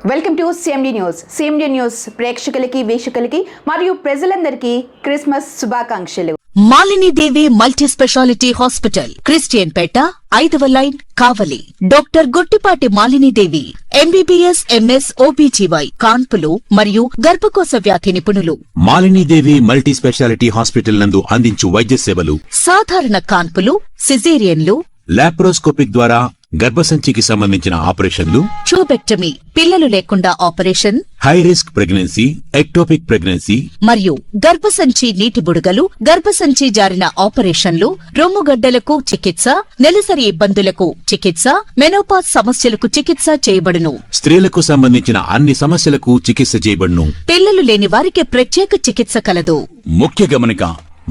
Welcome to CMD news. CMD news ప్రేక్షకులకి, వీక్షకులకి మరియు ప్రజలందరికీ క్రిస్మస్ శుభాకాంక్షలు. Malinidevi multi speciality hospital, Christian Peta, 5వ line, Kavali. Doctor Guttipati Malinidevi, MBBS, MS, OBGY, కాన్పులు మరియు గర్భకోశ వ్యాధి నిపుణులు. మాలినీదేవి మల్టీ స్పెషాలిటీ హాస్పిటల్ నందు అందించు వైద్య సేవలు: సాధారణ కాన్పులు, సిజేరియన్లు, లాప్రోస్కోపిక్ ద్వారా గర్భసంచికి సంబంధించిన ఆపరేషన్లు, ట్యూబెక్టమీ, పిల్లలు లేకుండా operation, high risk pregnancy, ectopic pregnancy మరియు గర్భసంచి నీటి బుడగలు, గర్భసంచి జారిన ఆపరేషన్లు, రొమ్ముగడ్డలకు చికిత్స, నెలసరి ఇబ్బందులకు చికిత్స, మెనోపాజ్ సమస్యలకు చికిత్స చేయబడును. స్త్రీలకు సంబంధించిన అన్ని సమస్యలకు చికిత్స చేయబడును. పిల్లలు లేని వారికి ప్రత్యేక చికిత్స కలదు. ముఖ్య గమనిక: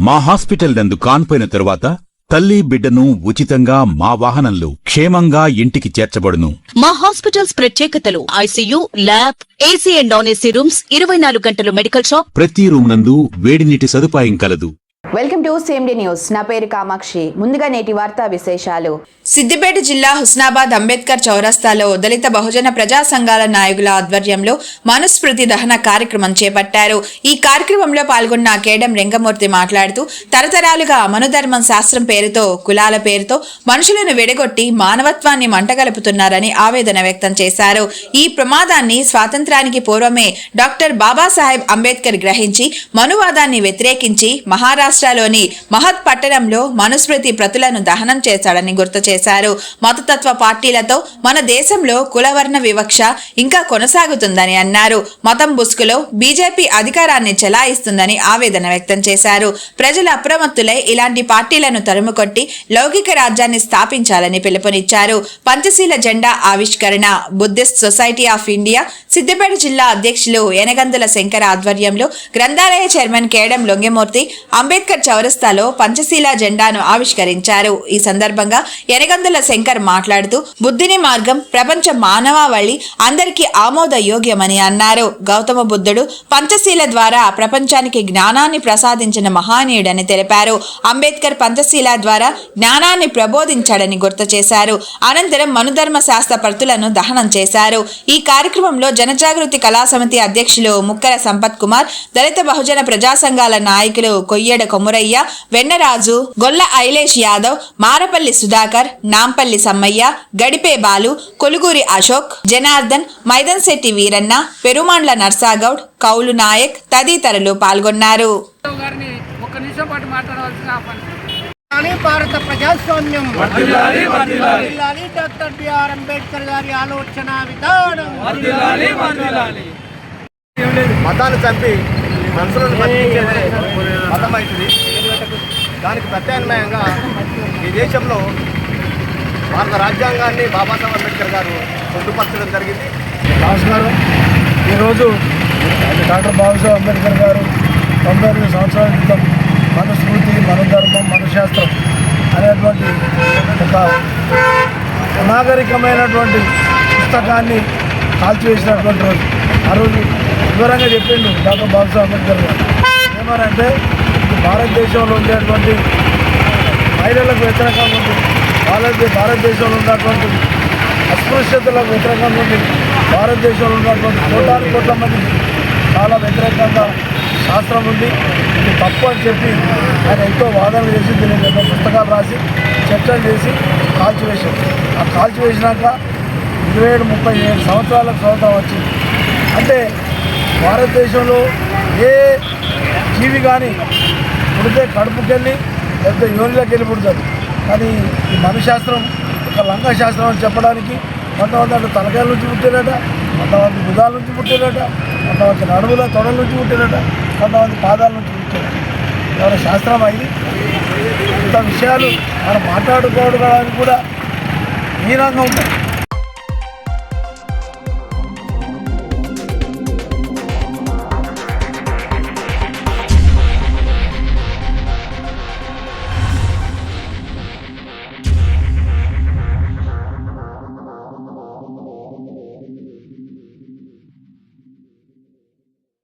మా హాస్పిటల్ నందు కాన్పోయిన తరువాత తల్లి బిడ్డను ఉచితంగా మా వాహనంలో క్షేమంగా ఇంటికి చేర్చబడును. మా హాస్పిటల్స్ ప్రత్యేకతలు: ICU, lab, AC and non AC rooms, 24 గంటలు మెడికల్ షాప్, ప్రతి రూమ్ నందు వేడి నీటి సదుపాయం కలదు. Welcome to CMD news. నా పేరు కామాక్షి. ముందుగా నేటి వార్తా విశేషాలు. సిద్దిపేట జిల్లా హుస్నాబాద్ అంబేద్కర్ చౌరస్తాలో దళిత బహుజన ప్రజా సంఘాల నాయకుల ఆధ్వర్యంలో మనుస్మృతి దహన కార్యక్రమం చేపట్టారు. ఈ కార్యక్రమంలో పాల్గొన్న కేడం లింగమూర్తి మాట్లాడుతూ, తరతరాలుగా మనుధర్మం శాస్త్రం పేరుతో, కులాల పేరుతో మనుషులను విడగొట్టి మానవత్వాన్ని మంటగలుపుతున్నారని ఆవేదన వ్యక్తం చేశారు. ఈ ప్రమాదాన్ని స్వాతంత్రానికి పూర్వమే డాక్టర్ బాబాసాహెబ్ అంబేద్కర్ గ్రహించి మనువాదాన్ని వ్యతిరేకించి మహారాష్ట్రలోని మహత్ పట్టణంలో మనుస్మృతి ప్రతులను దహనం చేశాడని గుర్తు చేశారు. మతతత్వ పార్టీలతో మన దేశంలో కులవర్ణ వివక్ష ఇంకా కొనసాగుతుందని అన్నారు. మతం బుస్కులో బీజేపీ అధికారాన్ని చెలాయిస్తుందని ఆవేదన వ్యక్తం చేశారు. ప్రజలు అప్రమత్తులై ఇలాంటి పార్టీలను తరుముకొట్టి లౌకిక రాజ్యాన్ని స్థాపించాలని పిలుపునిచ్చారు. పంచశీల జెండా ఆవిష్కరణ Buddhist society of India Siddipet జిల్లా అధ్యక్షులు యనగందుల శంకర్ ఆధ్వర్యంలో గ్రంథాలయ చైర్మన్ కేడం లింగమూర్తి అంబేద్కర్ చౌరస్తాలో పంచశీల జెండాను ఆవిష్కరించారు. ఈ సందర్భంగా యనగందుల శంకర్ మాట్లాడుతూ, బుద్ధిని మార్గం ప్రపంచ మానవాళి అందరికీ ఆమోదయోగ్యమని అన్నారు. గౌతమ బుద్ధుడు పంచశీల ద్వారా ప్రపంచానికి జ్ఞానాన్ని ప్రసాదించిన మహానీయుడని తెలిపారు. అంబేద్కర్ పంచశీల ద్వారా జ్ఞానాన్ని ప్రబోధించాడని గుర్తు చేశారు. అనంతరం మనుధర్మ శాస్త్ర ప్రతులను దహనం చేశారు. ఈ కార్యక్రమంలో జనజాగృతి కళా సమితి అధ్యక్షులు ముక్కర సంపత్ కుమార్, దళిత బహుజన ప్రజా సంఘాల నాయకులు కొయ్యడ కొమురయ్య, వెన్నరాజు, గొల్ల ఐలేష్ యాదవ్, మారపల్లి సుధాకర్, నాంపల్లి సమ్మయ్య, గడిపే బాలు, కొలుగూరి అశోక్, జనార్దన్, మైదన్శెట్టి వీరన్న, పెరుమాండ్ల నర్సాగౌడ్, కౌలు నాయక్ తదితరులు పాల్గొన్నారు. భారత ప్రజాస్వామ్యం డాక్టర్ బిఆర్ అంబేద్కర్ గారి ఆలోచన విధానం. మతాన్ని చంపి మనుషులను బతికించేదే మతం అవుతుంది. దానికి ప్రత్యామ్నాయంగా ఈ దేశంలో భారత రాజ్యాంగాన్ని బాబాసాహెబ్ అంబేద్కర్ గారు పొందుపరచడం జరిగింది. నమస్కారం. ఈరోజు డాక్టర్ బాబాసాహెబ్ అంబేద్కర్ గారు 92 సంవత్సరాల క్రితం మనుస్మృతి, మనుధర్మం, మనుశాస్త్రం అనేటువంటి ఒక నాగరికమైనటువంటి పుస్తకాన్ని కాల్చివేసినటువంటి రోజు. ఆ రోజు వివరంగా చెప్పిండు డాక్టర్ బాబాసాహెబ్ అంబేద్కర్ గారు. ఏమనంటే, భారతదేశంలో ఉండేటువంటి మహిళలకు వ్యతిరేకంగా ఉంటుంది, భారతదేశంలో ఉన్నటువంటి అస్పృశ్యతలకు వ్యతిరేకంగా ఉంది, భారతదేశంలో ఉన్నటువంటి కోట్ల మందికి చాలా వ్యతిరేకంగా శాస్త్రం ఉంది, ఇది తప్పు అని చెప్పి ఆయన ఎంతో వాదన చేసి దీని మీద పుస్తకాలు రాసి చర్చలు చేసి కాల్చివేశారు. ఆ కాల్చివేసినాక 27-37 సంవత్సరాలకు స్వతంత్రం వచ్చింది. అంటే భారతదేశంలో ఏ జీవి కానీ పుడితే కడుపుకెళ్ళి లేకపోతే యోనిలోకి వెళ్ళి పుడుతుంది. కానీ ఈ మనుశాస్త్రం ఒక లంగా శాస్త్రం అని చెప్పడానికి కొంతమంది అంటే తలకాయల నుంచి పుట్టారట, కొంతమంది భుజాల నుంచి పుట్టారట, కొంతమంది నడుముల తొడల నుంచి పుట్టారట, కొంతమంది పాదాల నుంచి పుట్టారట. ఎవరైనా శాస్త్రం అయింది. ఇంత విషయాలు మనం మాట్లాడుకోవడానికి కూడా హీనంగా ఉంటాయి.